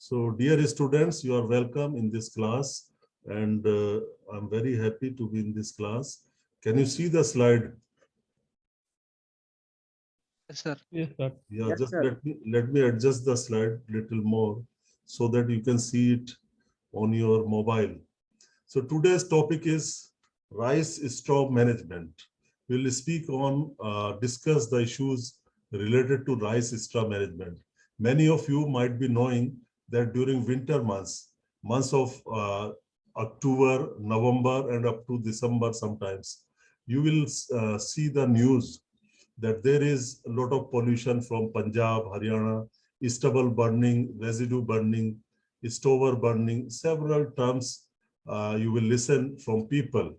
So, dear students, you are welcome in this class, and I'm very happy to be in this class. Can you see the slide? Yes, sir. Yes, sir. Yeah, Yes, just sir. let me adjust the slide little more so that you can see it on your mobile. So today's topic is rice straw management. We'll speak on discuss the issues related to rice straw management. Many of you might be knowing that during winter months of October, November, and up to December sometimes, you will see the news that there is a lot of pollution from Punjab, Haryana, stubble burning, residue burning, stover burning, several terms you will listen from people.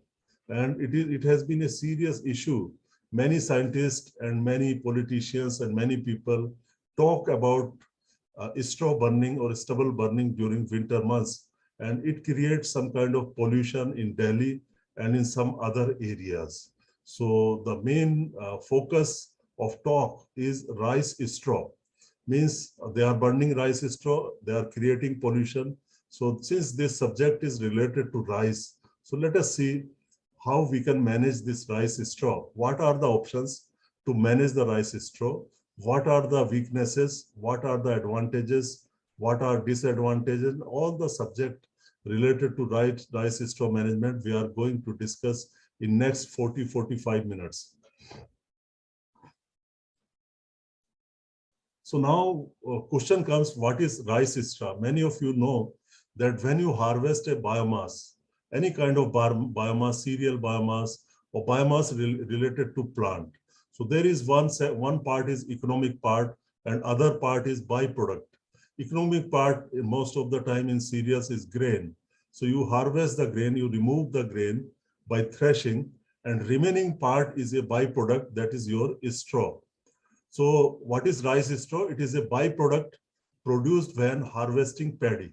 And it has been a serious issue. Many scientists and many politicians and many people talk about straw burning or stubble burning during winter months. And it creates some kind of pollution in Delhi and in some other areas. So the main focus of talk is rice straw. Means they are burning rice straw, they are creating pollution. So since this subject is related to rice, so let us see how we can manage this rice straw. What are the options to manage the rice straw? What are the weaknesses? What are the advantages? What are disadvantages? All the subject related to rice straw management we are going to discuss in next 40-45 minutes. So now question comes, what is rice straw? Many of you know that when you harvest a biomass, any kind of biomass, cereal biomass, or biomass related to plant. So there is one part is economic part and other part is byproduct. Economic part most of the time in cereals is grain. So you harvest the grain, you remove the grain by threshing, and remaining part is a byproduct, that is your straw. So what is rice straw? It is a byproduct produced when harvesting paddy.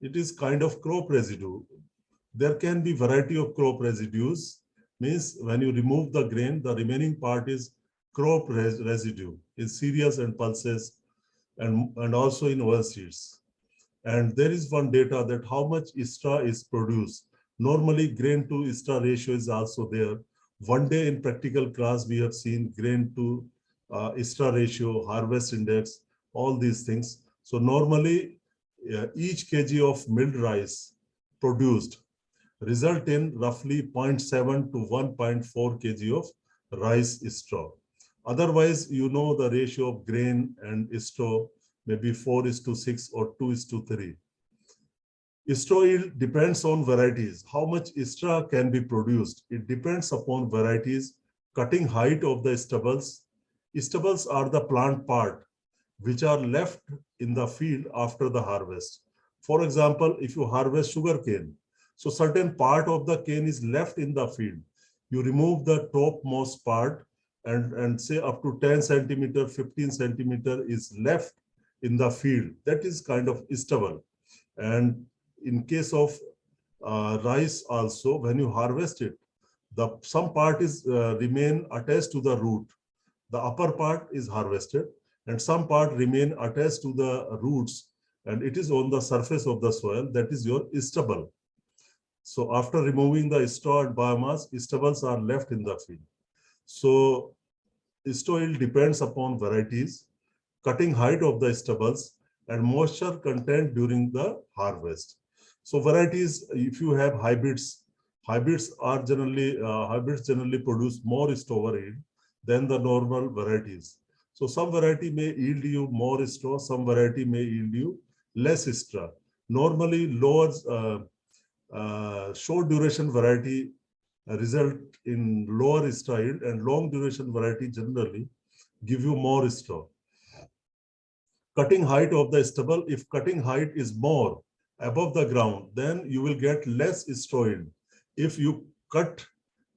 It is kind of crop residue. There can be variety of crop residues. Means when you remove the grain, the remaining part is crop residue in cereals and pulses and also in oilseeds. And there is one data that how much straw is produced. Normally grain to straw ratio is also there. One day in practical class, we have seen grain to straw ratio, harvest index, all these things. So normally each kg of milled rice produced result in roughly 0.7 to 1.4 kg of rice straw. Otherwise, you know the ratio of grain and straw maybe 4:6 or 2:3. Straw yield depends on varieties. How much straw can be produced? It depends upon varieties, cutting height of the stubbles. Stubbles are the plant part which are left in the field after the harvest. For example, if you harvest sugarcane, so certain part of the cane is left in the field. You remove the topmost part and say up to 10 centimeter, 15 centimeter is left in the field. That is kind of stubble. And in case of rice also, when you harvest it, some part is remain attached to the root. The upper part is harvested and some part remain attached to the roots and it is on the surface of the soil. That is your stubble. So after removing the straw and biomass, stubbles are left in the field. So straw yield depends upon varieties, cutting height of the stubbles, and moisture content during the harvest. So varieties, if you have hybrids, hybrids generally produce more stover yield than the normal varieties. So some variety may yield you more straw, some variety may yield you less straw. Normally lower short duration variety result in lower straw yield and long duration variety generally give you more straw. Cutting height of the stubble, if cutting height is more above the ground, then you will get less straw yield. If you cut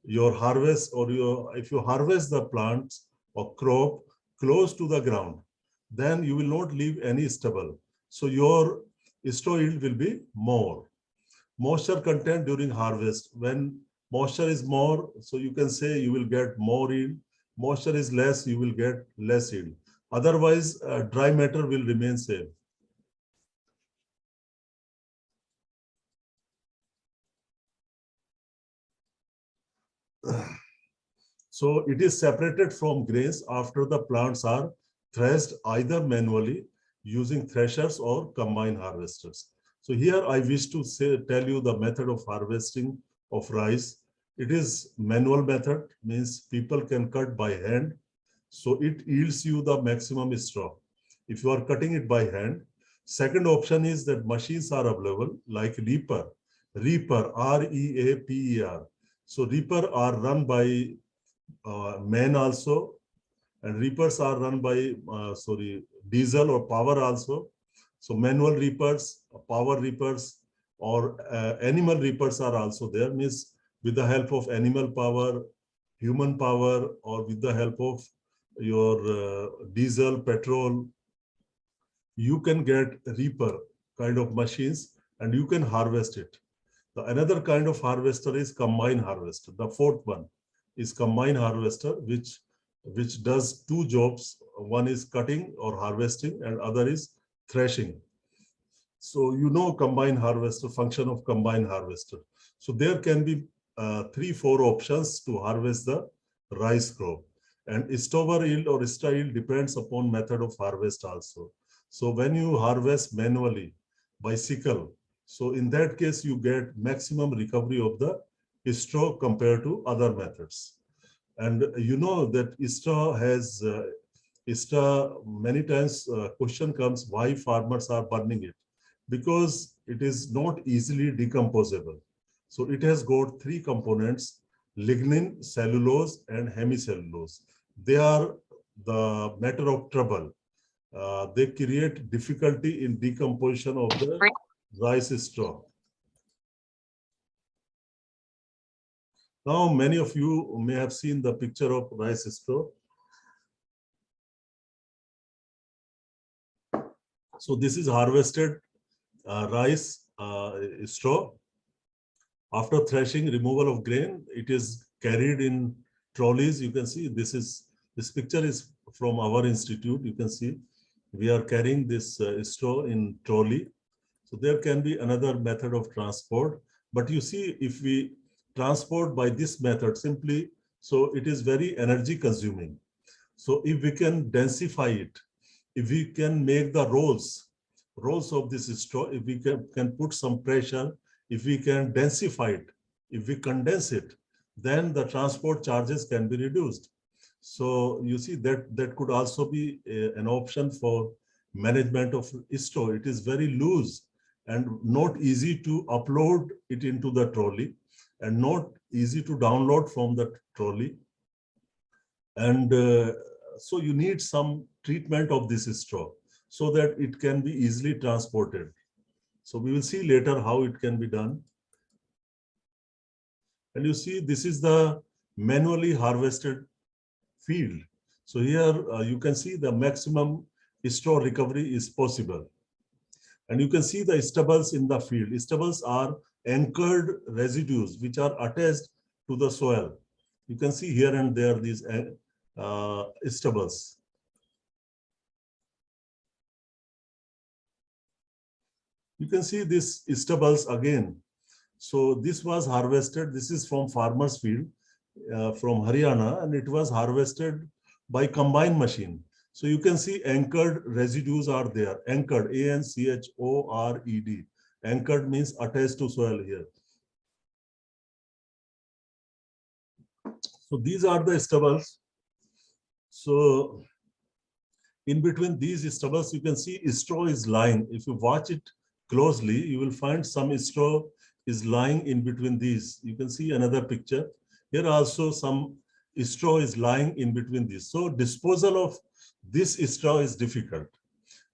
your harvest or if you harvest the plants or crop close to the ground, then you will not leave any stubble. So your straw yield will be more. Moisture content during harvest. When moisture is more, so you can say you will get more yield. Moisture is less, you will get less yield. Otherwise, dry matter will remain same. So it is separated from grains after the plants are threshed either manually using threshers or combine harvesters. So here I wish to tell you the method of harvesting of rice. It is manual method, means people can cut by hand. So it yields you the maximum straw if you are cutting it by hand. Second option is that machines are available like reaper, R-E-A-P-E-R. So reaper are run by men also, and reapers are run by diesel or power also. So manual reapers, power reapers, or animal reapers are also there, means with the help of animal power, human power, or with the help of your diesel, petrol, you can get reaper kind of machines and you can harvest it. The another kind of harvester is combine harvester. The fourth one is combine harvester, which does two jobs. One is cutting or harvesting and other is threshing. So you know combine harvester, function of combine harvester. So there can be 3-4 options to harvest the rice crop. And stover yield or extra yield depends upon method of harvest also. So when you harvest manually by sickle, so in that case you get maximum recovery of the straw compared to other methods. And you know that straw has straw, many times question comes why farmers are burning it, because it is not easily decomposable. So it has got 3 components: lignin, cellulose, and hemicellulose. They are the matter of trouble. They create difficulty in decomposition of the rice straw. Now, many of you may have seen the picture of rice straw. So this is harvested rice straw. After threshing, removal of grain, it is carried in trolleys. You can see this picture is from our institute. You can see we are carrying this straw in trolley. So there can be another method of transport. But you see, if we transport by this method simply, so it is very energy consuming. So if we can densify it, if we can make the rolls of this straw, if we can put some pressure, if we can densify it, if we condense it, then the transport charges can be reduced. So you see that could also be an option for management of straw. It is very loose and not easy to upload it into the trolley and not easy to download from the trolley. And so you need some treatment of this straw so that it can be easily transported. So we will see later how it can be done. And you see, this is the manually harvested field. So here you can see the maximum straw recovery is possible. And you can see the stubbles in the field. Stubbles are anchored residues which are attached to the soil. You can see here and there these stubbles. You can see this stubbles again. So this was harvested. This is from farmer's field from Haryana, and it was harvested by combine machine. So you can see anchored residues are there. Anchored, A-N-C-H-O-R-E-D. Anchored means attached to soil here. So these are the stubbles. So in between these stubbles, you can see straw is lying. If you watch it closely, you will find some straw is lying in between these. You can see another picture. Here also some straw is lying in between these. So disposal of this straw is difficult.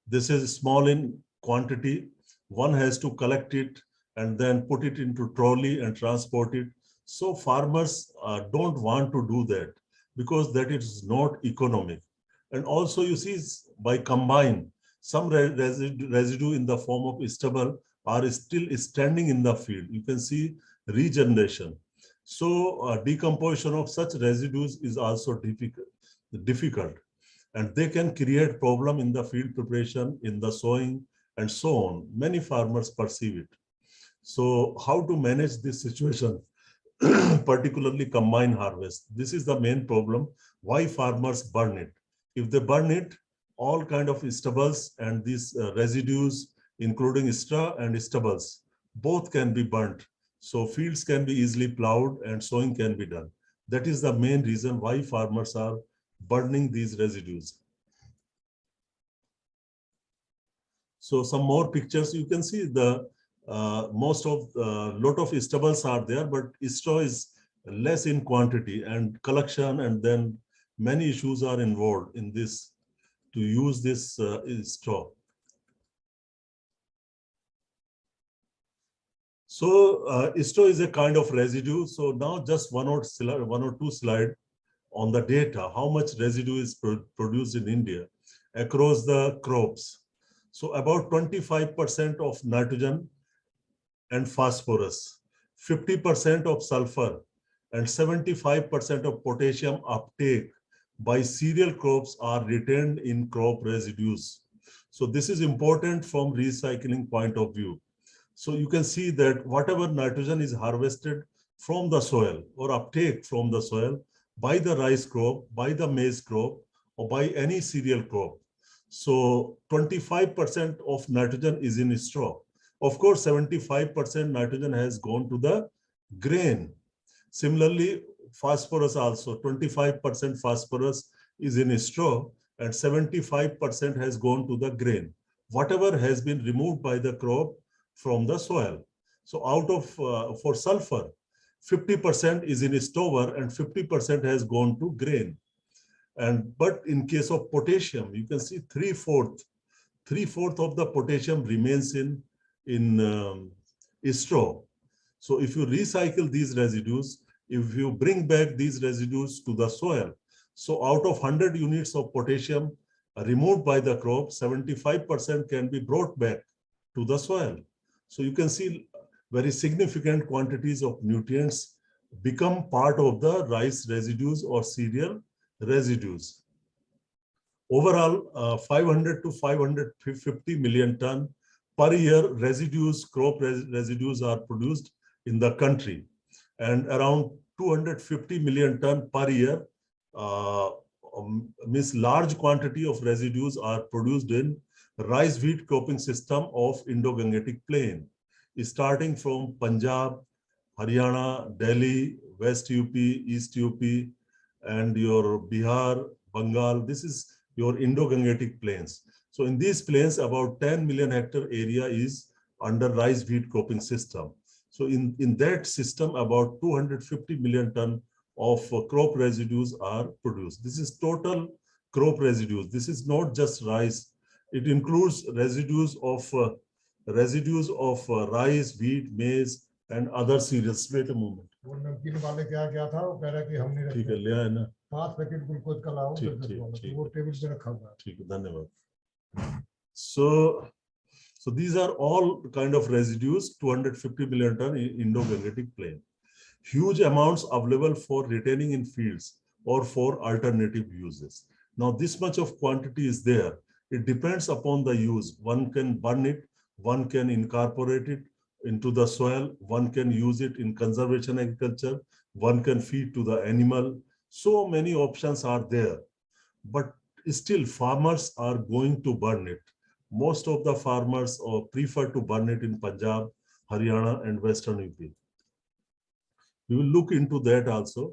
This is small in quantity. One has to collect it and then put it into trolley and transport it. So farmers don't want to do that because that is not economic. And also you see by combine, some residue in the form of stubble are still standing in the field. You can see regeneration. So decomposition of such residues is also difficult. And they can create problem in the field preparation, in the sowing, and so on. Many farmers perceive it. So how to manage this situation? particularly combine harvest. This is the main problem, why farmers burn it. If they burn it, all kind of stubbles and these residues, including straw and stubbles, both can be burnt. So fields can be easily plowed and sowing can be done. That is the main reason why farmers are burning these residues. So some more pictures, you can see the most of lot of stubbles are there, but straw is less in quantity and collection, and then many issues are involved in this to use this straw. So straw is a kind of residue. So now just one or two slide on the data, how much residue is produced in India across the crops. So about 25% of nitrogen and phosphorus, 50% of sulfur, and 75% of potassium uptake by cereal crops are retained in crop residues. So this is important from recycling point of view. So you can see that whatever nitrogen is harvested from the soil or uptake from the soil by the rice crop, by the maize crop, or by any cereal crop. So 25% of nitrogen is in straw. Of course, 75% nitrogen has gone to the grain. Similarly, phosphorus also, 25% phosphorus is in straw and 75% has gone to the grain. Whatever has been removed by the crop from the soil. So out of, for sulfur, 50% is in stover and 50% has gone to grain. But in case of potassium, you can see three-fourth of the potassium remains in straw. So if you recycle these residues, if you bring back these residues to the soil, so out of 100 units of potassium removed by the crop, 75% can be brought back to the soil. So you can see very significant quantities of nutrients become part of the rice residues or cereal residues. Overall, 500 to 550 million ton per year residues, crop residues are produced in the country, and around 250 million ton per year means large quantity of residues are produced in rice wheat cropping system of Indo-Gangetic Plain, starting from Punjab, Haryana, Delhi, West UP, East UP, and your Bihar, Bengal. This is your Indo-Gangetic Plains. So in these plains, about 10 million hectare area is under rice wheat cropping system. So in that system, about 250 million ton of crop residues are produced. This is total crop residues. This is not just rice. It includes residues of rice, wheat, maize, and other cereals. Wait a moment. वो नमकीन वाले क्या था वो कह रहा कि हम नहीं रखते। ठीक है, ले आए ना। 5 पैकेट ग्लूकोज का लाओ, वो टेबल पे रखा हुआ है। ठीक है, धन्यवाद। So these are all kind of residues, 250 million ton in Indo-Gangetic Plain. Huge amounts available for retaining in fields or for alternative uses. Now this much of quantity is there. It depends upon the use. One can burn it, one can incorporate it into the soil, one can use it in conservation agriculture, one can feed to the animal. So many options are there, but still farmers are going to burn it. Most of the farmers prefer to burn it in Punjab, Haryana, and Western UP. We will look into that also.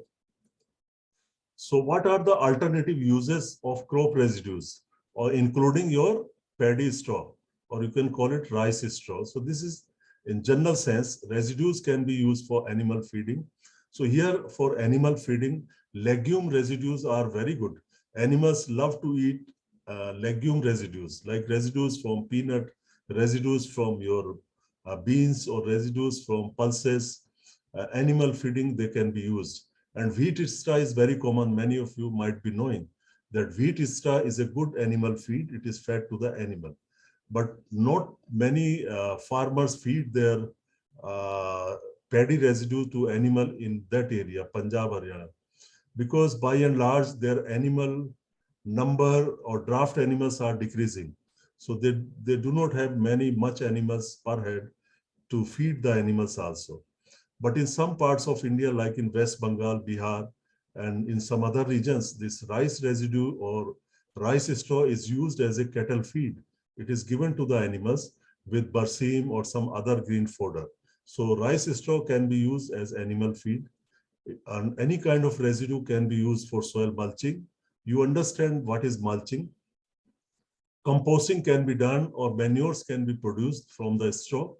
So what are the alternative uses of crop residues, or including your paddy straw, or you can call it rice straw? So this is, in general sense, residues can be used for animal feeding. So here for animal feeding, legume residues are very good. Animals love to eat legume residues, like residues from peanut, residues from your beans, or residues from pulses. Animal feeding, they can be used. And wheat straw is very common. Many of you might be knowing that wheat straw is a good animal feed. It is fed to the animal. But not many farmers feed their paddy residue to animal in that area, Punjab, Haryana, because by and large their animal number or draft animals are decreasing. So they do not have much animals per head to feed the animals also. But in some parts of India, like in West Bengal, Bihar, and in some other regions, this rice residue or rice straw is used as a cattle feed. It is given to the animals with barsim or some other green fodder. So rice straw can be used as animal feed, and any kind of residue can be used for soil mulching. You understand what is mulching? Composting can be done or manures can be produced from the straw.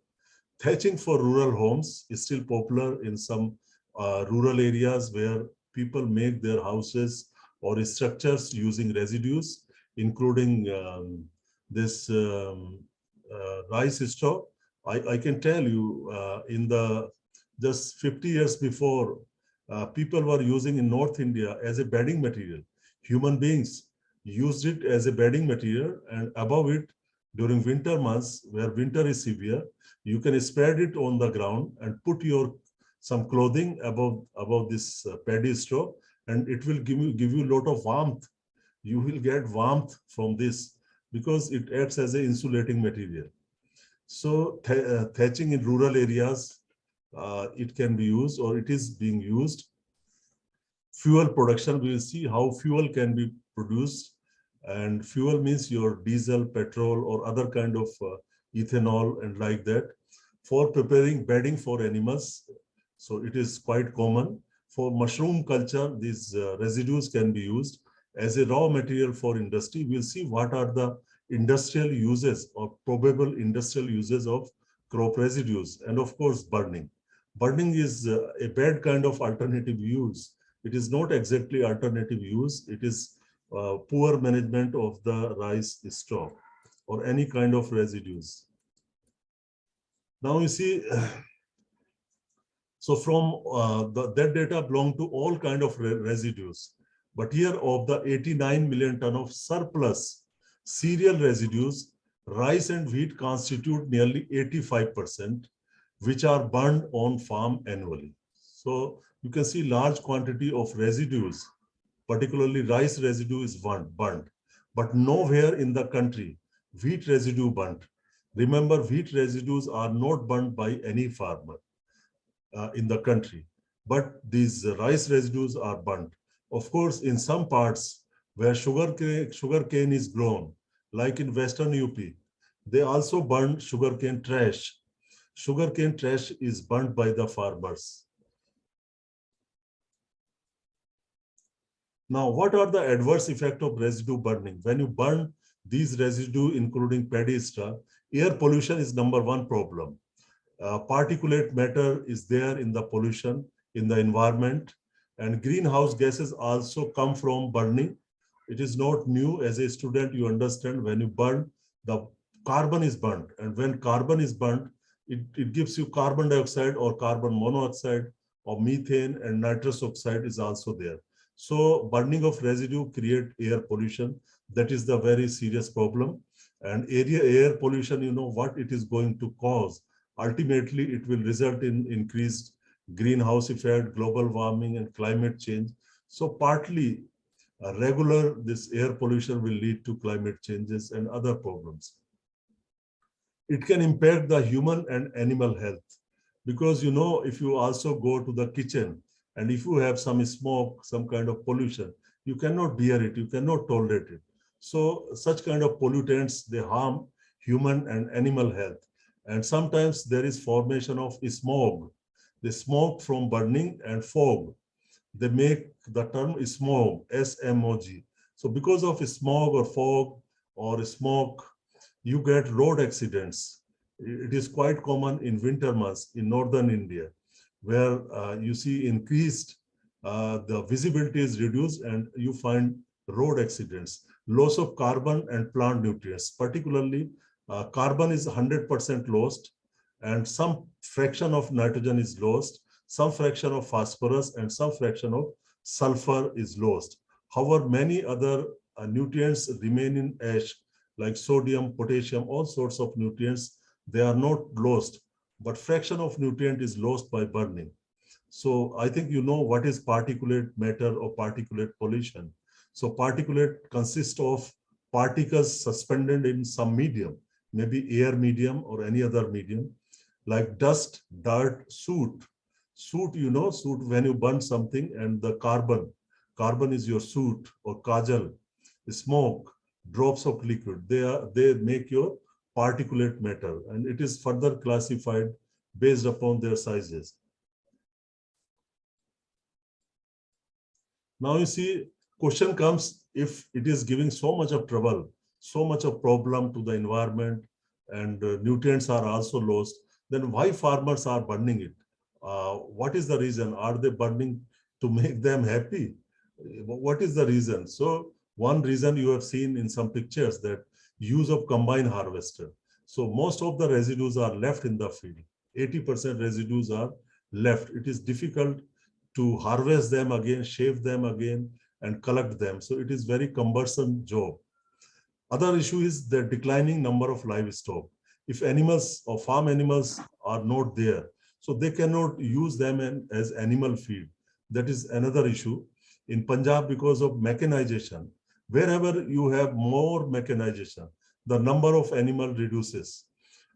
Thatching for rural homes is still popular in some rural areas where people make their houses or structures using residues, including this rice straw. I can tell you in the just 50 years before, people were using in North India as a bedding material. Human beings used it as a bedding material, and above it, during winter months where winter is severe, you can spread it on the ground and put your some clothing above this paddy straw, and it will give you a lot of warmth. You will get warmth from this because it acts as an insulating material. So thatching in rural areas, it can be used or it is being used. Fuel production, we will see how fuel can be produced. And fuel means your diesel, petrol, or other kind of ethanol and like that. For preparing bedding for animals, so it is quite common. For mushroom culture, these residues can be used as a raw material for industry. We'll see what are the industrial uses or probable industrial uses of crop residues, and of course, burning. Burning is a bad kind of alternative use. It is not exactly alternative use. It is poor management of the rice straw or any kind of residues. Now you see, so from that data belong to all kind of residues. But here of the 89 million ton of surplus cereal residues, rice and wheat constitute nearly 85%, which are burned on farm annually. So you can see large quantity of residues, particularly rice residue is burnt, but nowhere in the country wheat residue burnt. Remember, wheat residues are not burnt by any farmer in the country, but these rice residues are burnt. Of course, in some parts where sugarcane is grown, like in Western UP, they also burn sugarcane trash. Sugarcane trash is burnt by the farmers. Now, what are the adverse effects of residue burning? When you burn these residue, including paddy straw, air pollution is #1 problem. Particulate matter is there in the pollution, in the environment, and greenhouse gases also come from burning. It is not new. As a student, you understand when you burn, the carbon is burnt. And when carbon is burnt, it gives you carbon dioxide or carbon monoxide or methane, and nitrous oxide is also there. So burning of residue create air pollution. That is the very serious problem. And air pollution, you know what it is going to cause. Ultimately, it will result in increased greenhouse effect, global warming, and climate change. So partly regular this air pollution will lead to climate changes and other problems. It can impact the human and animal health because, you know, if you also go to the kitchen and if you have some smoke, some kind of pollution, you cannot bear it, you cannot tolerate it. So such kind of pollutants, they harm human and animal health. And sometimes there is formation of smog, the smoke from burning and fog. They make the term smog, S-M-O-G. So because of smog or fog or smoke, you get road accidents. It is quite common in winter months in northern India, where you see increased, the visibility is reduced and you find road accidents. Loss of carbon and plant nutrients, particularly carbon is 100% lost, and some fraction of nitrogen is lost, some fraction of phosphorus, and some fraction of sulfur is lost. However, many other nutrients remain in ash, like sodium, potassium, all sorts of nutrients, they are not lost, but fraction of nutrient is lost by burning. So I think you know what is particulate matter or particulate pollution. So particulate consists of particles suspended in some medium, maybe air medium or any other medium, like dust, dirt, soot. Soot, you know, soot, when you burn something and the carbon is your soot, or kajal, smoke, drops of liquid, they make your particulate matter, and it is further classified based upon their sizes. Now you see, question comes, if it is giving so much of trouble, so much of problem to the environment, and nutrients are also lost, then why farmers are burning it? What is the reason? Are they burning to make them happy? What is the reason? So one reason you have seen in some pictures, that use of combine harvester. So most of the residues are left in the field. 80% residues are left. It is difficult to harvest them again, shave them again, and collect them. So it is very cumbersome job. Other issue is the declining number of livestock. If animals or farm animals are not there, so they cannot use them as animal feed. That is another issue. In Punjab, because of mechanization, wherever you have more mechanization, the number of animal reduces.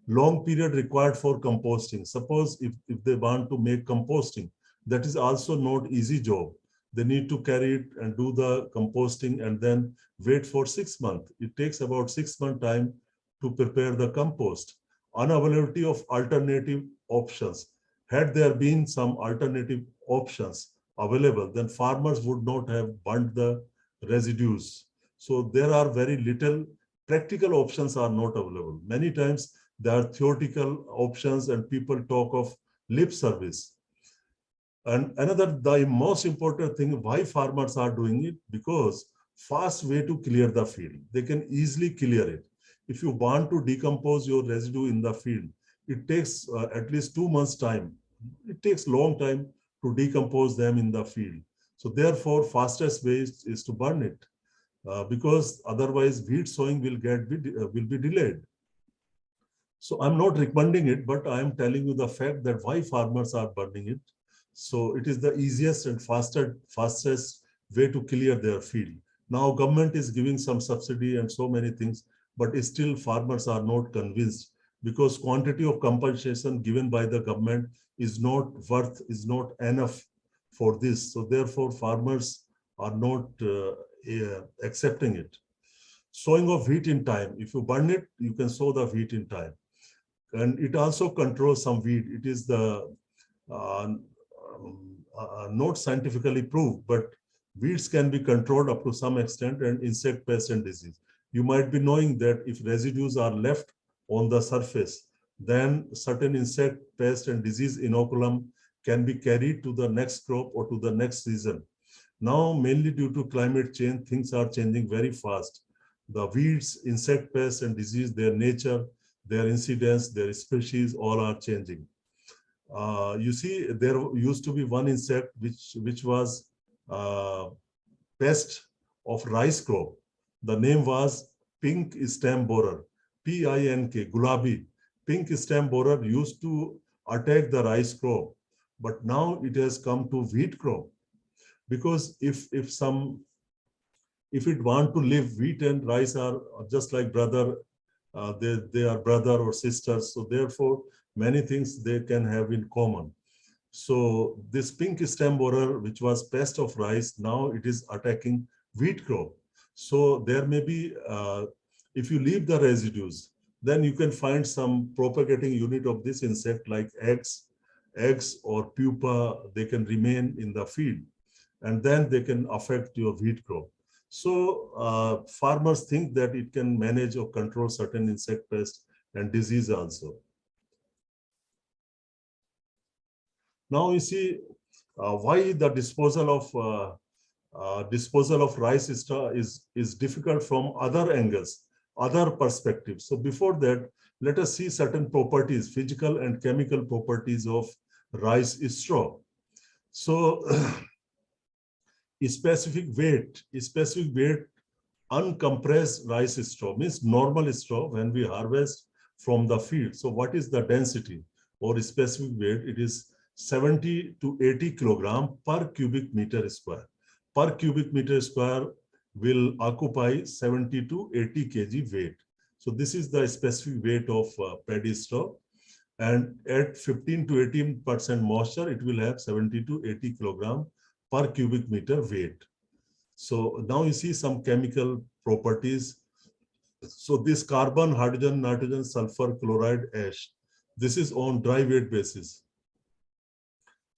Long period required for composting. Suppose if they want to make composting, that is also not easy job. They need to carry it and do the composting and then wait for 6 months. It takes about 6 months time to prepare the compost. Unavailability of alternative options. Had there been some alternative options available, then farmers would not have burnt the residues. So there are very little practical options are not available. Many times there are theoretical options and people talk of lip service. And another, the most important thing, why farmers are doing it, because fast way to clear the field. They can easily clear it. If you want to decompose your residue in the field, it takes at least 2 months time. It takes long time to decompose them in the field. So therefore, fastest way is to burn it, because otherwise wheat sowing will be delayed. So I'm not recommending it, but I am telling you the fact that why farmers are burning it. So it is the easiest and fastest way to clear their field. Now government is giving some subsidy and so many things, but still farmers are not convinced, because quantity of compensation given by the government is not enough for this. So therefore farmers are not accepting it. Sowing of wheat in time. If you burn it, you can sow the wheat in time. And it also controls some weed. It is the not scientifically proved, but weeds can be controlled up to some extent, and insect, pest, and disease. You might be knowing that if residues are left on the surface, then certain insect, pest, and disease inoculum can be carried to the next crop or to the next season. Now, mainly due to climate change, things are changing very fast. The weeds, insect, pests, and disease, their nature, their incidence, their species, all are changing. You see, there used to be one insect which was pest of rice crop. The name was pink stem borer, P-I-N-K, gulabi. Pink stem borer used to attack the rice crop, but now it has come to wheat crop. Because if it want to live, wheat and rice are just like brother. They are brother or sisters. So therefore, many things they can have in common. So this pink stem borer, which was pest of rice, now it is attacking wheat crop. So there may be, if you leave the residues, then you can find some propagating unit of this insect like eggs or pupa, they can remain in the field, and then they can affect your wheat crop. So farmers think that it can manage or control certain insect pests and disease also. Now you see why the disposal of rice is difficult from other angles, other perspectives. So before that, let us see certain properties, physical and chemical properties of rice straw. So specific weight, uncompressed rice straw means normal straw when we harvest from the field. So what is the density or specific weight? It is 70 to 80 kilogram per cubic meter square. Per cubic meter square will occupy 70 to 80 kg weight. So this is the specific weight of paddy straw. And at 15 to 18% moisture, it will have 70 to 80 kilogram per cubic meter weight. So now you see some chemical properties. So this carbon, hydrogen, nitrogen, sulfur, chloride, ash, this is on dry weight basis.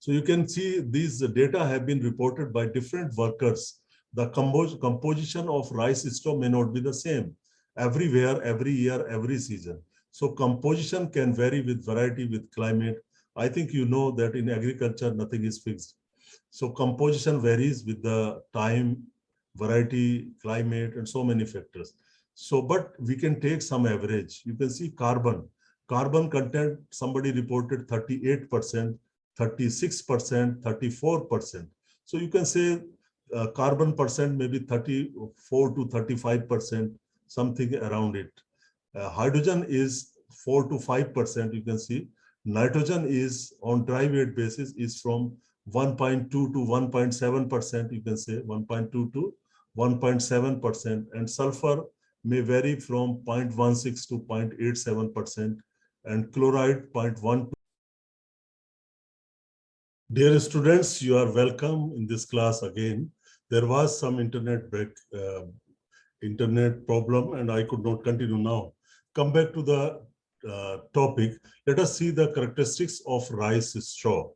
So you can see these data have been reported by different workers. The composition of rice straw may not be the same everywhere, every year, every season. So composition can vary with variety, with climate. I think you know that in agriculture, nothing is fixed. So composition varies with the time, variety, climate, and so many factors. So, but we can take some average. You can see carbon. Carbon content, somebody reported 38%, 36%, 34%. So you can say carbon percent maybe 34 to 35%, something around it. Hydrogen is 4 to 5%, you can see. Nitrogen is on dry weight basis is from 1.2 to 1.7%, you can say 1.2 to 1.7%, and sulfur may vary from 0.16 to 0.87%, and chloride 0.12. Dear students, you are welcome in this class again. There was some internet problem, and I could not continue now. Come back to the topic. Let us see the characteristics of rice straw.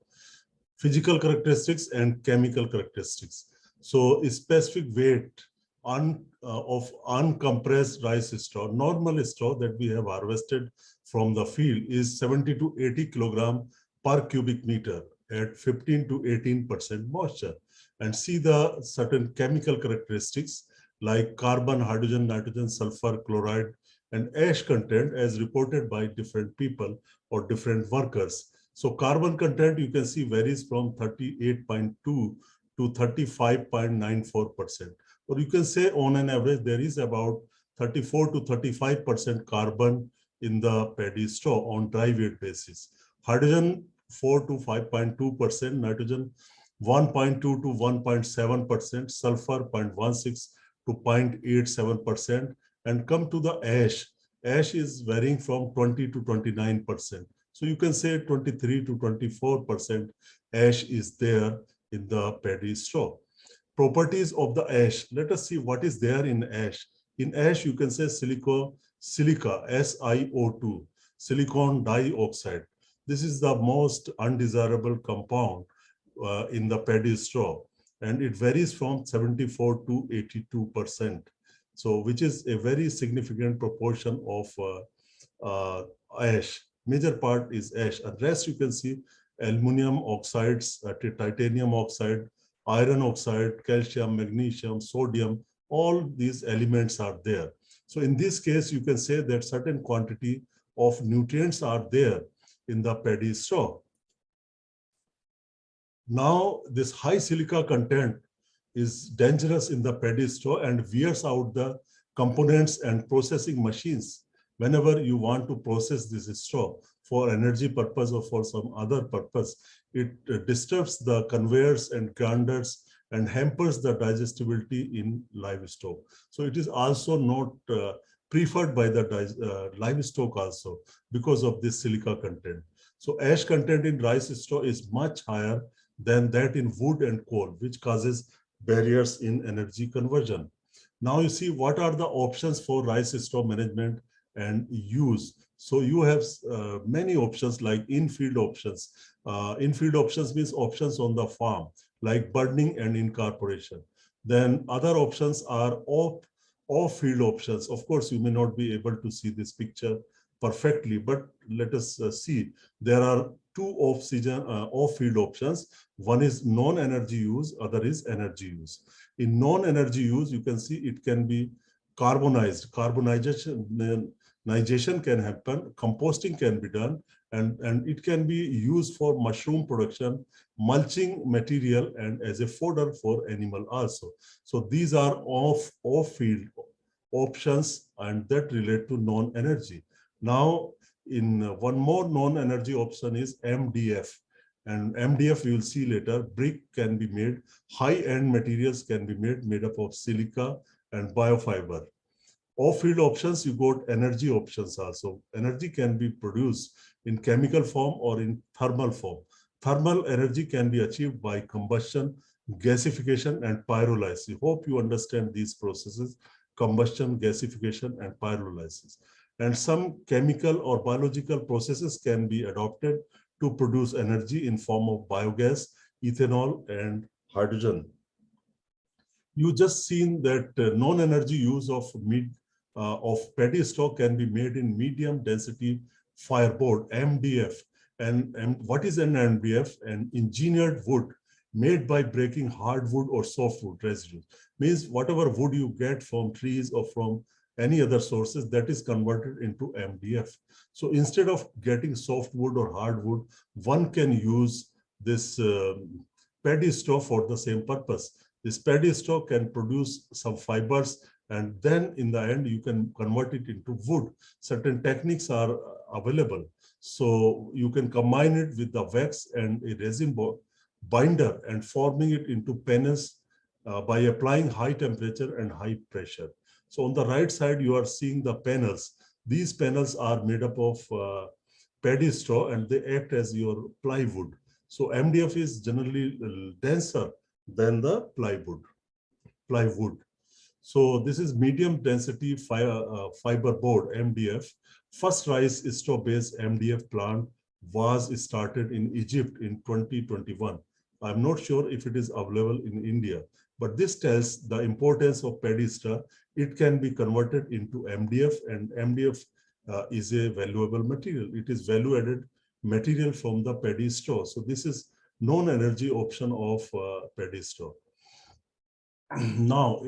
Physical characteristics and chemical characteristics. So specific weight of uncompressed rice straw, normal straw that we have harvested from the field is 70 to 80 kilogram per cubic meter at 15 to 18% moisture. And see the certain chemical characteristics like carbon, hydrogen, nitrogen, sulfur, chloride, and ash content as reported by different people or different workers. So carbon content, you can see, varies from 38.2 to 35.94%. Or you can say on an average, there is about 34 to 35% carbon in the paddy straw on dry weight basis. Hydrogen, 4 to 5.2%, nitrogen, 1.2 to 1.7%, sulfur, 0.16 to 0.87%, and come to the ash. Ash is varying from 20 to 29%. So you can say 23 to 24% ash is there in the paddy straw. Properties of the ash. Let us see what is there in ash. In ash, you can say silica, SiO2, silicon dioxide. This is the most undesirable compound in the paddy straw, and it varies from 74 to 82%. So, which is a very significant proportion of ash. Major part is ash, and rest you can see aluminum oxides, titanium oxide, iron oxide, calcium, magnesium, sodium, all these elements are there. So in this case, you can say that certain quantity of nutrients are there in the paddy straw. Now, this high silica content is dangerous in the paddy straw and wears out the components and processing machines. Whenever you want to process this straw for energy purpose or for some other purpose, it disturbs the conveyors and grinders and hampers the digestibility in livestock. So it is also not preferred by the livestock also because of this silica content. So ash content in rice straw is much higher than that in wood and coal, which causes barriers in energy conversion. Now you see what are the options for rice straw management and use. So you have many options like in-field options. In-field options means options on the farm, like burning and incorporation. Then other options are off-field options. Of course, you may not be able to see this picture perfectly, but let us see. There are two off-field options. One is non-energy use, other is energy use. In non-energy use, you can see it can be carbonized. Carbonization can happen, composting can be done, and it can be used for mushroom production, mulching material, and as a fodder for animal also. So these are off-field options, and that relate to non-energy. Now, in one more non-energy option is MDF. And MDF, we will see later, brick can be made, high-end materials can be made up of silica and biofiber. Off-field options, you got energy options also. Energy can be produced in chemical form or in thermal form. Thermal energy can be achieved by combustion, gasification, and pyrolysis. Hope you understand these processes: combustion, gasification, and pyrolysis. And some chemical or biological processes can be adopted to produce energy in form of biogas, ethanol, and hydrogen. You just seen that non-energy use of paddy straw can be made in medium density fireboard, MDF. And what is an MDF? An engineered wood made by breaking hardwood or softwood residues. Means whatever wood you get from trees or from any other sources, that is converted into MDF. So instead of getting softwood or hardwood, one can use this paddy straw for the same purpose. This paddy straw can produce some fibers, and then in the end, you can convert it into wood. Certain techniques are available. So you can combine it with the wax and a resin binder and forming it into panels by applying high temperature and high pressure. So on the right side, you are seeing the panels. These panels are made up of paddy straw and they act as your plywood. So MDF is generally denser than the plywood. So this is medium density fiber board, MDF. First rice straw based MDF plant was started in Egypt in 2021. I'm not sure if it is available in India, but this tells the importance of paddy straw. It can be converted into MDF, and MDF is a valuable material. It is value added material from the paddy straw. So this is non-energy option of paddy straw. Now,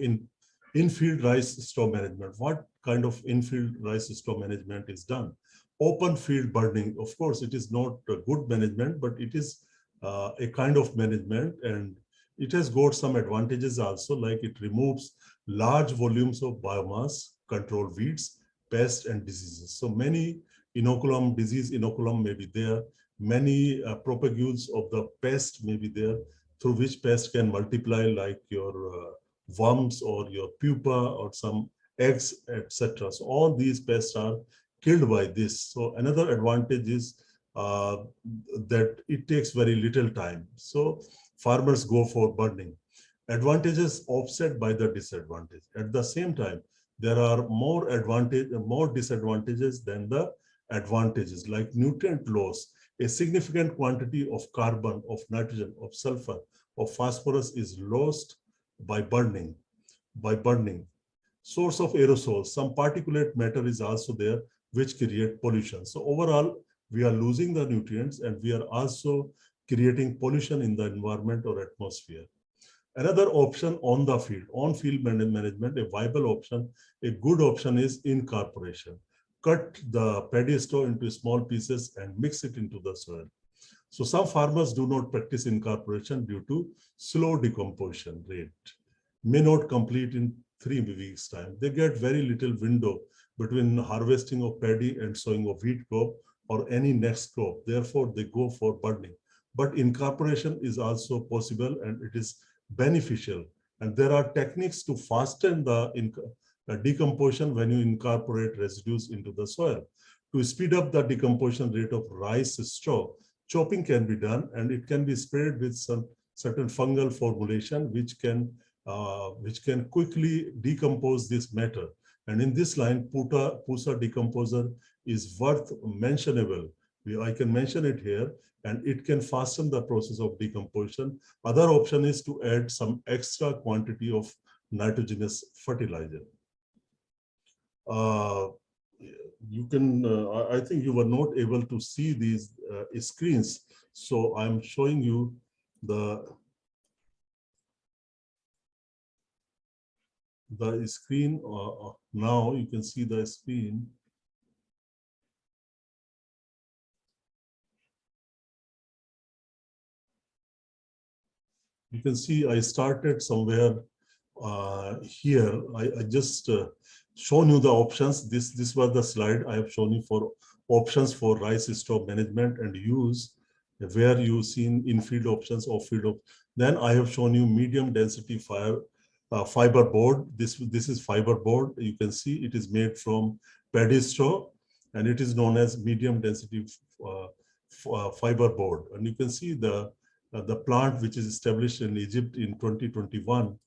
in-field rice straw management, what kind of in-field rice straw management is done? Open field burning, of course, it is not a good management, but it is a kind of management, and it has got some advantages also, like it removes large volumes of biomass, control weeds, pests, and diseases. So many disease inoculum may be there, many propagules of the pest may be there, through which pest can multiply, like your worms or your pupa or some eggs, etc. So all these pests are killed by this. So another advantage is that it takes very little time. So farmers go for burning. Advantages offset by the disadvantage. At the same time, there are more disadvantages than the advantages, like nutrient loss. A significant quantity of carbon, of nitrogen, of sulfur, of phosphorus is lost by burning. Source of aerosols, some particulate matter is also there, which create pollution. So overall, we are losing the nutrients and we are also creating pollution in the environment or atmosphere. Another option on the field, on-field management, a viable option, a good option is incorporation. Cut the paddy straw into small pieces and mix it into the soil. So some farmers do not practice incorporation due to slow decomposition rate. May not complete in 3 weeks' time. They get very little window between harvesting of paddy and sowing of wheat crop or any next crop. Therefore, they go for burning. But incorporation is also possible and it is beneficial. And there are techniques to fasten the decomposition when you incorporate residues into the soil. To speed up the decomposition rate of rice straw, chopping can be done and it can be sprayed with some certain fungal formulation which can quickly decompose this matter. And in this line, Pusa decomposer is worth mentionable. I can mention it here, and it can fasten the process of decomposition. Other option is to add some extra quantity of nitrogenous fertilizer. You can, I think you were not able to see these screens. So I'm showing you the screen. Now you can see the screen. You can see I started somewhere here. I just shown you the options. This was the slide I have shown you for options for rice straw management and use, where you seen in-field options, off-field options. Then I have shown you medium density fiber board. This is fiber board. You can see it is made from paddy straw, and it is known as medium density fiber board. And you can see the plant which is established in Egypt in 2021.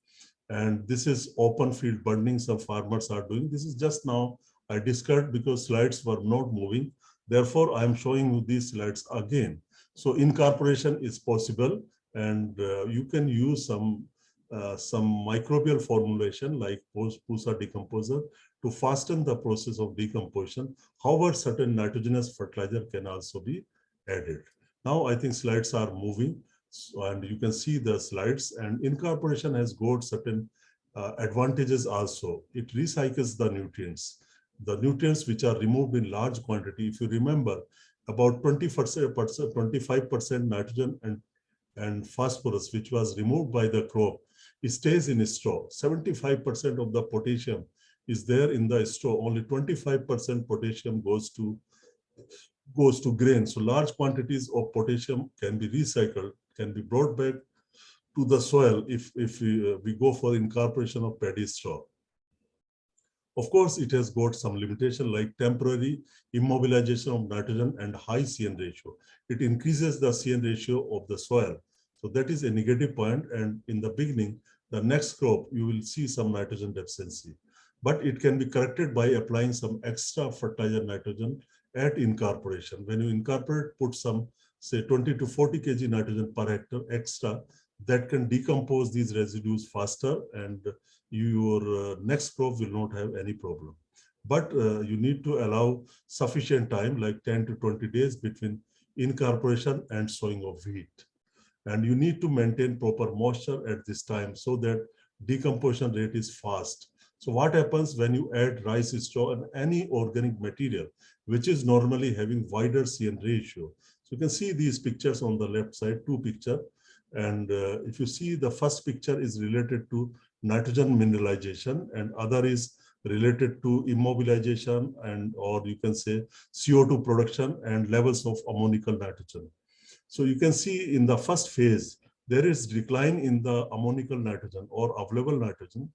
And this is open field burning some farmers are doing. This is just now I discussed because slides were not moving. Therefore, I am showing you these slides again. So incorporation is possible, and you can use some microbial formulation like PUSA decomposer to fasten the process of decomposition. However, certain nitrogenous fertilizer can also be added. Now I think slides are moving. So, and you can see the slides, and incorporation has got certain advantages also. It recycles the nutrients which are removed in large quantity. If you remember, about 20%, 25% nitrogen and phosphorus, which was removed by the crop, it stays in straw. 75% of the potassium is there in the straw. Only 25% potassium goes to grain. So large quantities of potassium can be recycled, can be brought back to the soil if we go for incorporation of paddy straw. Of course, it has got some limitation like temporary immobilization of nitrogen and high CN ratio. It increases the CN ratio of the soil. So that is a negative point. And in the beginning, the next crop, you will see some nitrogen deficiency. But it can be corrected by applying some extra fertilizer nitrogen at incorporation. When you incorporate, put some, say 20 to 40 kg nitrogen per hectare extra, that can decompose these residues faster, and your next crop will not have any problem. But you need to allow sufficient time, like 10 to 20 days between incorporation and sowing of wheat. And you need to maintain proper moisture at this time so that decomposition rate is fast. So what happens when you add rice straw and any organic material, which is normally having wider CN ratio? So you can see these pictures on the left side, two pictures. And if you see, the first picture is related to nitrogen mineralization, and other is related to immobilization and, or you can say, CO2 production and levels of ammonical nitrogen. So you can see in the first phase, there is decline in the ammonical nitrogen or available nitrogen,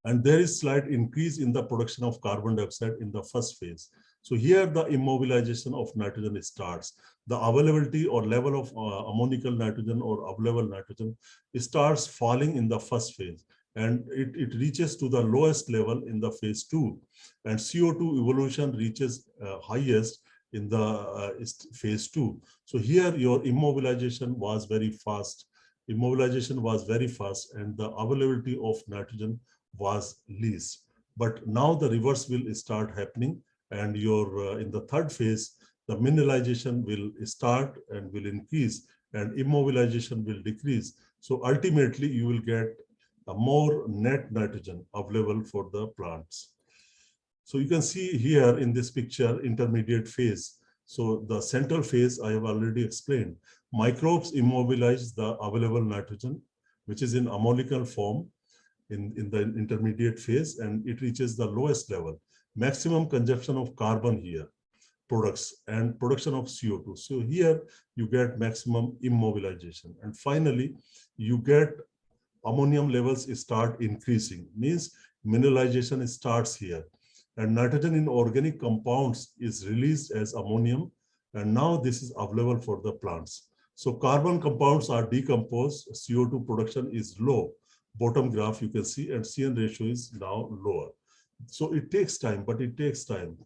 and there is slight increase in the production of carbon dioxide in the first phase. So here the immobilization of nitrogen starts. The availability or level of ammonical nitrogen or available nitrogen starts falling in the first phase, and it reaches to the lowest level in the phase 2, and CO2 evolution reaches highest in the phase 2. So here your immobilization was very fast. Immobilization was very fast, and the availability of nitrogen was least. But now the reverse will start happening, and your in the third phase, the mineralization will start and will increase, and immobilization will decrease. So ultimately, you will get a more net nitrogen available for the plants. So you can see here in this picture, intermediate phase. So the central phase, I have already explained. Microbes immobilize the available nitrogen, which is in ammonical form in the intermediate phase, and it reaches the lowest level. Maximum consumption of carbon here, products, and production of CO2. So here you get maximum immobilization. And finally, you get ammonium levels start increasing, means mineralization starts here. And nitrogen in organic compounds is released as ammonium, and now this is available for the plants. So carbon compounds are decomposed, CO2 production is low. Bottom graph you can see, and CN ratio is now lower. So it takes time, but it takes time.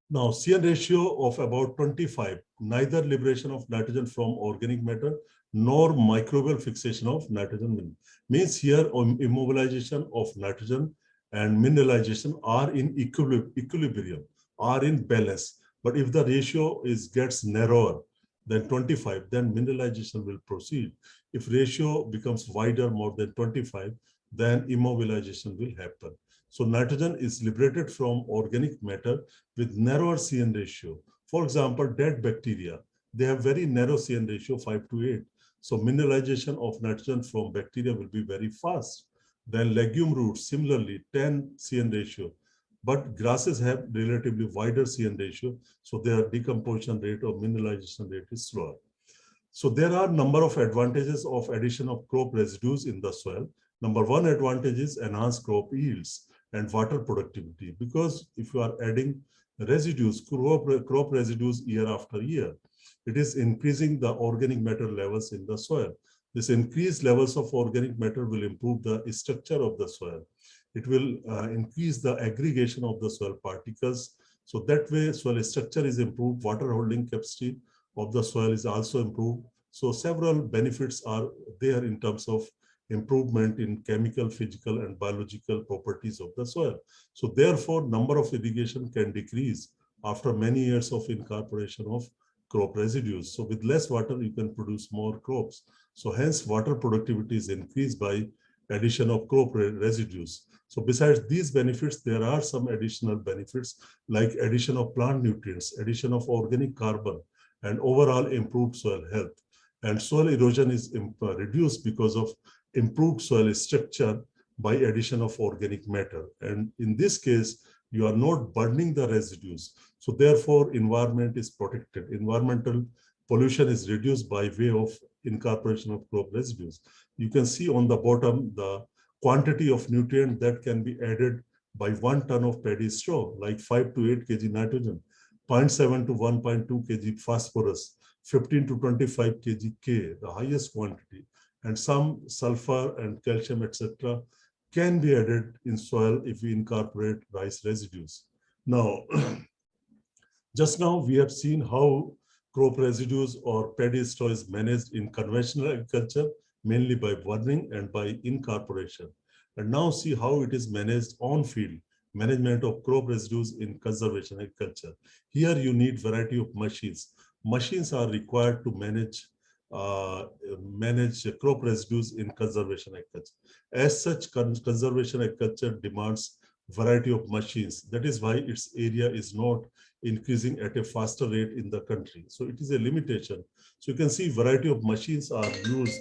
Now, CN ratio of about 25, neither liberation of nitrogen from organic matter nor microbial fixation of nitrogen means here immobilization of nitrogen and mineralization are in equilibrium, are in balance. But if the ratio gets narrower than 25, then mineralization will proceed. If ratio becomes wider, more than 25, then immobilization will happen. So nitrogen is liberated from organic matter with narrower CN ratio. For example, dead bacteria, they have very narrow CN ratio, 5 to 8. So mineralization of nitrogen from bacteria will be very fast. Then legume roots, similarly, 10 CN ratio. But grasses have relatively wider CN ratio, so their decomposition rate or mineralization rate is slower. So there are a number of advantages of addition of crop residues in the soil. Number one advantage is enhanced crop yields and water productivity, because if you are adding residues, crop residues year after year, it is increasing the organic matter levels in the soil. This increased levels of organic matter will improve the structure of the soil. It will increase the aggregation of the soil particles. So that way soil structure is improved, water holding capacity of the soil is also improved. So several benefits are there in terms of improvement in chemical, physical, and biological properties of the soil. So therefore, number of irrigation can decrease after many years of incorporation of crop residues. So with less water, you can produce more crops. So hence, water productivity is increased by addition of crop residues. So besides these benefits, there are some additional benefits like addition of plant nutrients, addition of organic carbon, and overall improved soil health. And soil erosion is reduced because of improved soil structure by addition of organic matter. And in this case, you are not burning the residues. So therefore, environment is protected. Environmental pollution is reduced by way of incorporation of crop residues. You can see on the bottom the quantity of nutrient that can be added by 1 ton of paddy straw, like 5 to 8 kg nitrogen, 0.7 to 1.2 kg phosphorus, 15 to 25 kg K, the highest quantity, and some sulfur and calcium, etc., can be added in soil if we incorporate rice residues. Now, just now we have seen how crop residues or paddy straw is managed in conventional agriculture, mainly by burning and by incorporation. And now see how it is managed on field, management of crop residues in conservation agriculture. Here you need variety of machines. Machines are required to manage crop residues in conservation agriculture. As such, conservation agriculture demands variety of machines. That is why its area is not increasing at a faster rate in the country. So it is a limitation. So you can see variety of machines are used.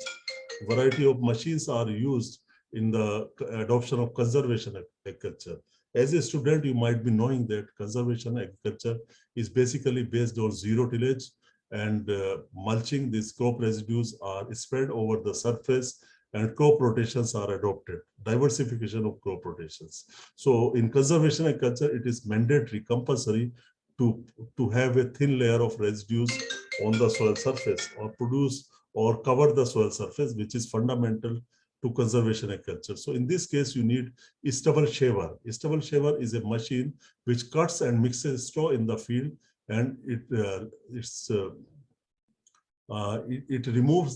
Variety of machines are used in the adoption of conservation agriculture. As a student, you might be knowing that conservation agriculture is basically based on zero tillage and mulching. These crop residues are spread over the surface and crop rotations are adopted, diversification of crop rotations. So in conservation agriculture, it is mandatory, compulsory to have a thin layer of residues on the soil surface or produce or cover the soil surface, which is fundamental to conservation agriculture. So in this case, you need a stubble shaver. A stubble shaver is a machine which cuts and mixes straw in the field, and it removes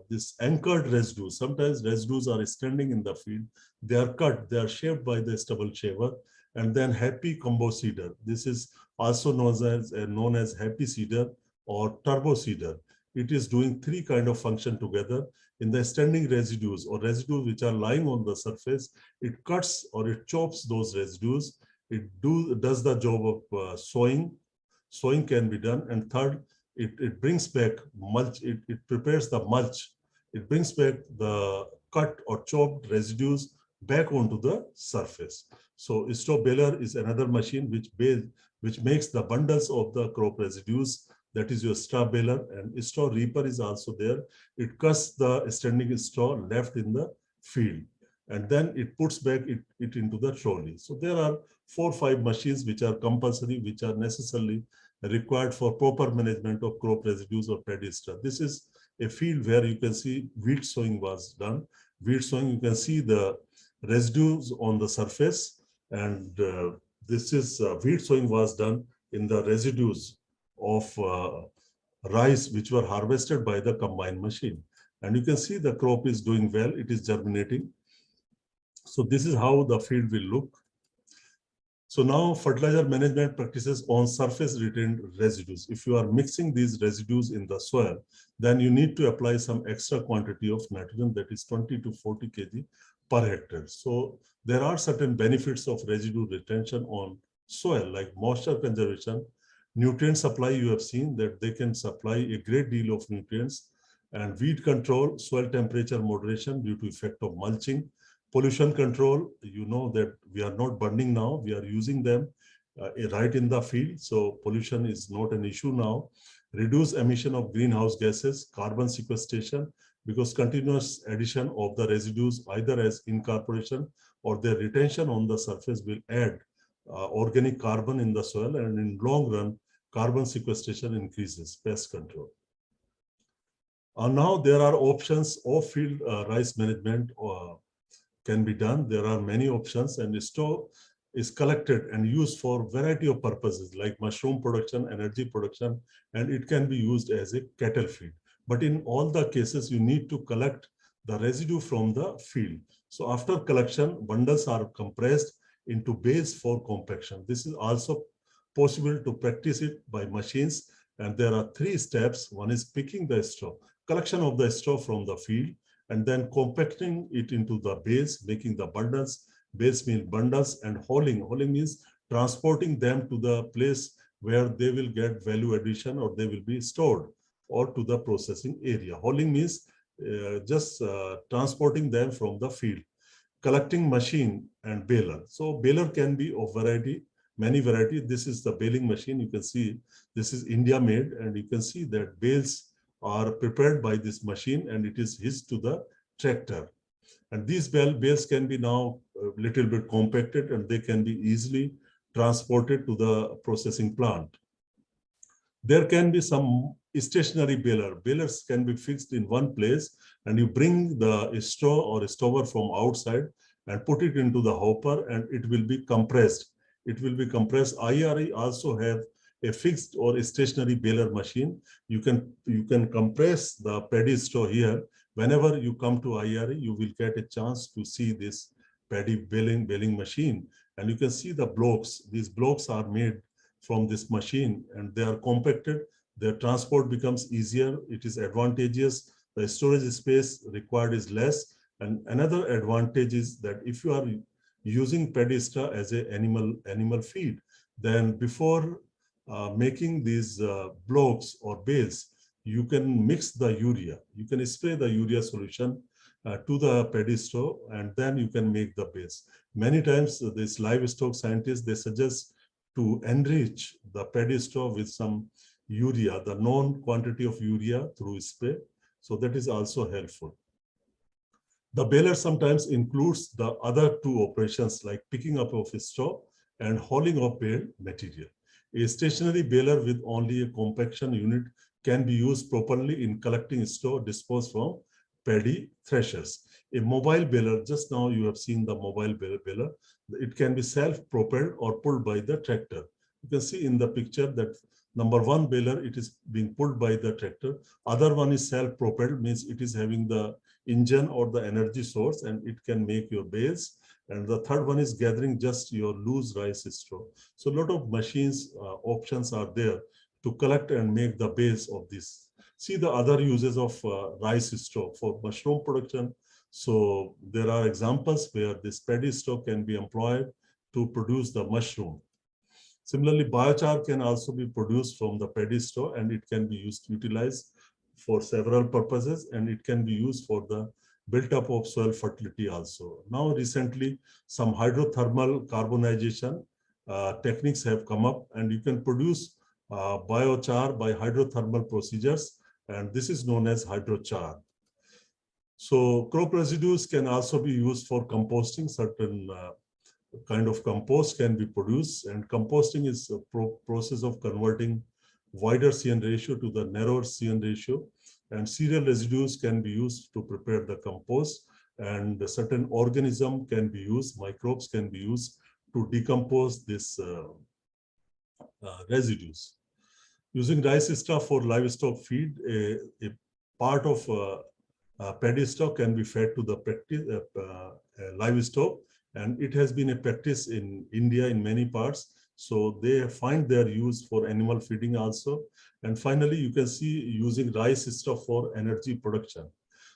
this anchored residues. Sometimes residues are standing in the field. They are cut, they are shaved by the stubble shaver, and then happy combo seeder. This is also known as happy seeder or turbo seeder. It is doing three kind of function together. In the standing residues or residues which are lying on the surface, it cuts or it chops those residues. It does the job of sowing. Sowing can be done. And third, it brings back mulch. It prepares the mulch. It brings back the cut or chopped residues back onto the surface. So straw baler is another machine which makes the bundles of the crop residues. That is your straw baler, and straw reaper is also there. It cuts the standing straw left in the field, and then it puts back it into the trolley. So there are 4 or 5 machines which are compulsory, which are necessarily required for proper management of crop residues or paddy straw. This is a field where you can see wheat sowing was done. Wheat sowing, you can see the residues on the surface, and this is wheat sowing was done in the residues of rice which were harvested by the combine machine. And you can see the crop is doing well, it is germinating. So this is how the field will look. So now fertilizer management practices on surface retained residues. If you are mixing these residues in the soil, then you need to apply some extra quantity of nitrogen, that is 20 to 40 kg per hectare. So there are certain benefits of residue retention on soil, like moisture conservation, nutrient supply. You have seen that they can supply a great deal of nutrients, and weed control, soil temperature moderation due to effect of mulching, pollution control. You know that we are not burning now, we are using them right in the field. So pollution is not an issue now. reduce emission of greenhouse gases, carbon sequestration, because continuous addition of the residues either as incorporation or their retention on the surface will add organic carbon in the soil, and in long run, carbon sequestration increases. Pest control. Now there are options of field rice management can be done. There are many options, and straw is collected and used for variety of purposes like mushroom production, energy production, and it can be used as a cattle feed. But in all the cases, you need to collect the residue from the field. So after collection, bundles are compressed into bales for compaction. This is also possible to practice it by machines, and there are 3 steps. One is picking the straw, collection of the straw from the field, and then compacting it into the bales, making the bundles. Bales mean bundles, and hauling. Hauling means transporting them to the place where they will get value addition or they will be stored, or to the processing area. Hauling means just transporting them from the field. Collecting machine and baler. So baler can be of variety, many variety. This is the baling machine. You can see this is India made, and you can see that bales are prepared by this machine, and it is hitched to the tractor. And these bales can be now a little bit compacted, and they can be easily transported to the processing plant. There can be some stationary baler. Balers can be fixed in one place, and you bring the straw or stover from outside and put it into the hopper, and it will be compressed. It will be compressed. IRE also have a fixed or a stationary baler machine. You can compress the paddy straw here. Whenever you come to IRE, you will get a chance to see this paddy baling machine, and you can see the blocks. These blocks are made from this machine, and they are compacted. Their transport becomes easier. It is advantageous. The storage space required is less. And another advantage is that if you are using paddy straw as an animal feed, then before making these blocks or bales, you can mix the urea. You can spray the urea solution to the paddy straw, and then you can make the bales. Many times, these livestock scientists, they suggest to enrich the paddy straw with some urea, the known quantity of urea through spray. So that is also helpful. The baler sometimes includes the other 2 operations like picking up of straw and hauling of baled material. A stationary baler with only a compaction unit can be used properly in collecting straw disposed from paddy threshers. A mobile baler, just now you have seen the mobile baler, it can be self-propelled or pulled by the tractor. You can see in the picture that number 1 baler, it is being pulled by the tractor. Other one is self-propelled, means it is having the engine or the energy source, and it can make your bales. And the third one is gathering just your loose rice straw. So a lot of machines options are there to collect and make the bales of this. See the other uses of rice straw for mushroom production. So there are examples where this paddy straw can be employed to produce the mushroom. Similarly, biochar can also be produced from the paddy straw, and it can be utilized for several purposes, and it can be used for the built-up of soil fertility also. Now, recently, some hydrothermal carbonization techniques have come up, and you can produce biochar by hydrothermal procedures, and this is known as hydrochar. So crop residues can also be used for composting. Certain kind of compost can be produced, and composting is a process of converting wider CN ratio to the narrower CN ratio, and cereal residues can be used to prepare the compost, and certain organism can be used, microbes can be used to decompose this residues. Using rice straw for livestock feed, a part of paddy straw can be fed to the livestock, and it has been a practice in India in many parts. So they find their use for animal feeding also. And finally, you can see using rice straw for energy production.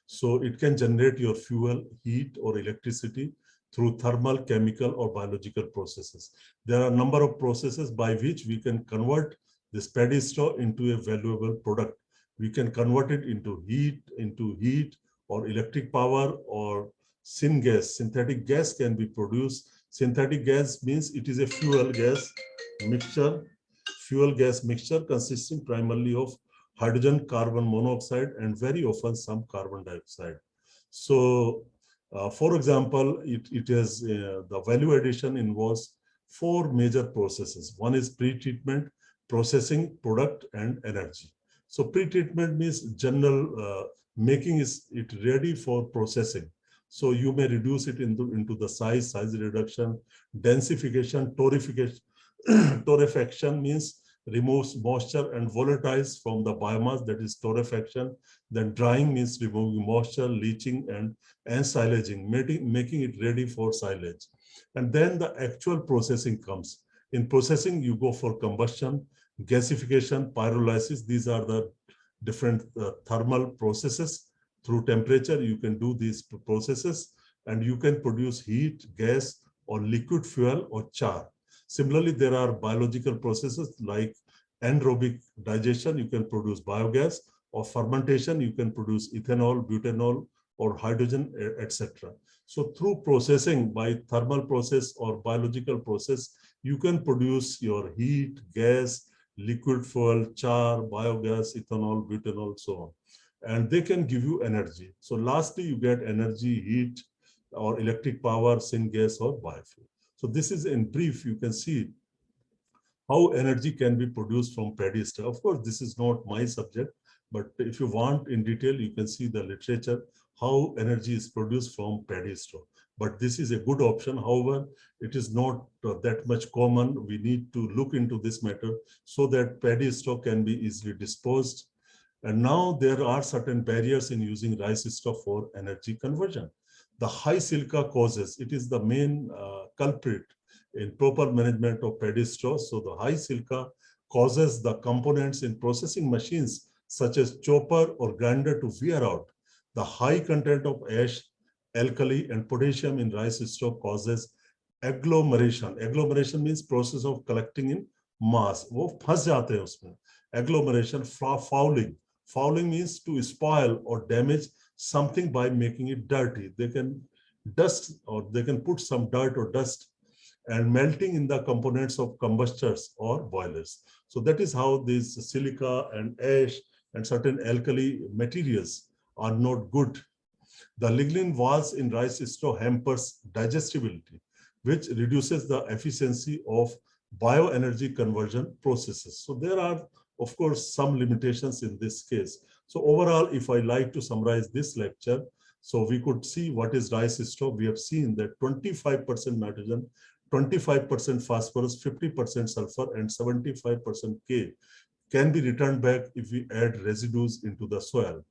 So it can generate your fuel, heat, or electricity through thermal, chemical, or biological processes. There are a number of processes by which we can convert this paddy straw into a valuable product. We can convert it into heat or electric power or syngas. Synthetic gas can be produced. Synthetic gas means it is a fuel gas mixture consisting primarily of hydrogen, carbon monoxide, and very often some carbon dioxide. So, for example, it is the value addition involves 4 major processes. One is pre-treatment, processing, product, and energy. So pre-treatment means general making it ready for processing. So you may reduce it into the size reduction, densification, torrefaction. Torrefaction means removes moisture and volatiles from the biomass, that is torrefaction. Then drying means removing moisture, leaching, and silaging, making it ready for silage. And then the actual processing comes. In processing, you go for combustion, gasification, pyrolysis. These are the different thermal processes. Through temperature, you can do these processes, and you can produce heat, gas, or liquid fuel or char. Similarly, there are biological processes like anaerobic digestion. You can produce biogas, or fermentation. You can produce ethanol, butanol, or hydrogen, etc. So through processing by thermal process or biological process, you can produce your heat, gas, liquid fuel, char, biogas, ethanol, butanol, so on. And they can give you energy. So lastly, you get energy, heat, or electric power, syngas, or biofuel. So this is in brief, you can see how energy can be produced from paddy straw. Of course, this is not my subject, but if you want in detail, you can see the literature, how energy is produced from paddy straw. But this is a good option. However, it is not that much common. We need to look into this matter so that paddy straw can be easily disposed. And now there are certain barriers in using rice straw for energy conversion. The high silica causes, it is the main culprit in proper management of paddy straw. So the high silica causes the components in processing machines such as chopper or grinder to wear out. The high content of ash, alkali, and potassium in rice straw causes agglomeration. Agglomeration means process of collecting in mass. वो फंस जाते हैं उसमें. Agglomeration, fouling. Fouling means to spoil or damage something by making it dirty. They can dust, or they can put some dirt or dust, and melting in the components of combustors or boilers. So that is how these silica and ash and certain alkali materials are not good. The lignin walls in rice straw hampers digestibility, which reduces the efficiency of bioenergy conversion processes. So there are, of course, some limitations in this case. So overall, if I like to summarize this lecture, so we could see what is rice straw. We have seen that 25% nitrogen, 25% phosphorus, 50% sulfur, and 75% K can be returned back if we add residues into the soil.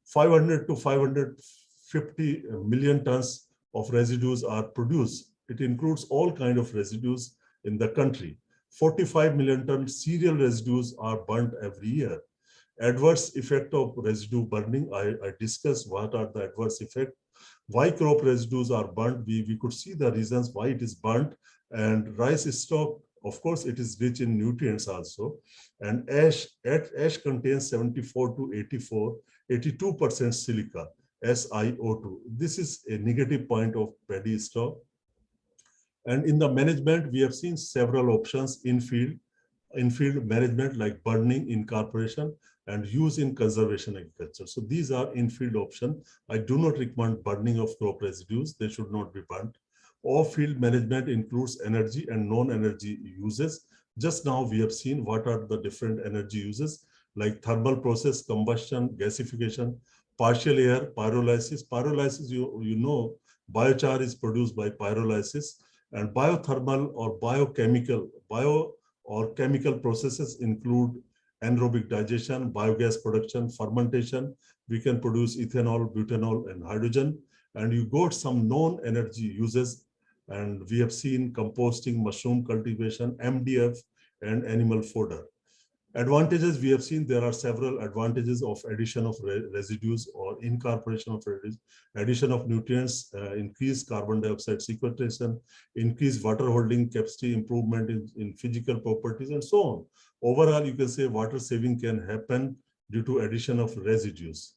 500 to 550 million tons of residues are produced. It includes all kinds of residues in the country. 45 million ton cereal residues are burnt every year. Adverse effect of residue burning, I discussed what are the adverse effects. Why crop residues are burnt, we could see the reasons why it is burnt. And rice straw, of course, it is rich in nutrients also. And ash contains 74 to 82% silica, SiO2. This is a negative point of paddy straw. And in the management, we have seen several options in field management like burning, incorporation, and use in conservation agriculture. So these are in-field options. I do not recommend burning of crop residues. They should not be burnt. Off-field management includes energy and non-energy uses. Just now we have seen what are the different energy uses like thermal process, combustion, gasification, partial air, pyrolysis. Pyrolysis, you know, biochar is produced by pyrolysis, and biothermal or chemical processes include anaerobic digestion, biogas production, fermentation. We can produce ethanol, butanol, and hydrogen. And you got some non-energy uses. And we have seen composting, mushroom cultivation, MDF, and animal fodder. Advantages, we have seen there are several advantages of addition of residues or incorporation of residues, addition of nutrients, increased carbon dioxide sequestration, increased water holding capacity, improvement in physical properties, and so on. Overall, you can say water saving can happen due to addition of residues.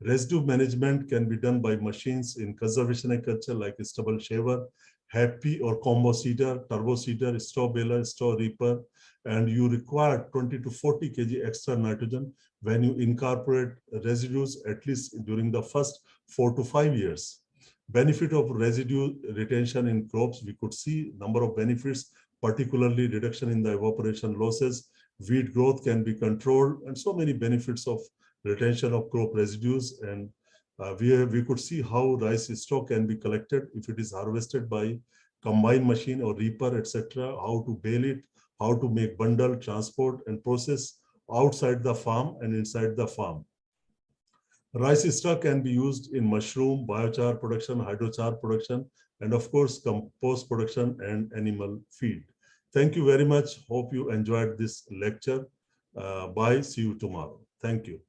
Residue management can be done by machines in conservation agriculture like a stubble shaver, happy or combo seeder, turbo seeder, straw baler, straw reaper, and you require 20 to 40 kg extra nitrogen when you incorporate residues, at least during the first 4 to 5 years. Benefit of residue retention in crops, we could see number of benefits, particularly reduction in the evaporation losses, weed growth can be controlled, and so many benefits of retention of crop residues. And we could see how rice stalk can be collected if it is harvested by combine machine or reaper, etc., how to bale it, how to make bundle, transport, and process outside the farm and inside the farm. Rice stalk can be used in mushroom, biochar production, hydrochar production, and of course, compost production and animal feed. Thank you very much. Hope you enjoyed this lecture. Bye. See you tomorrow. Thank you.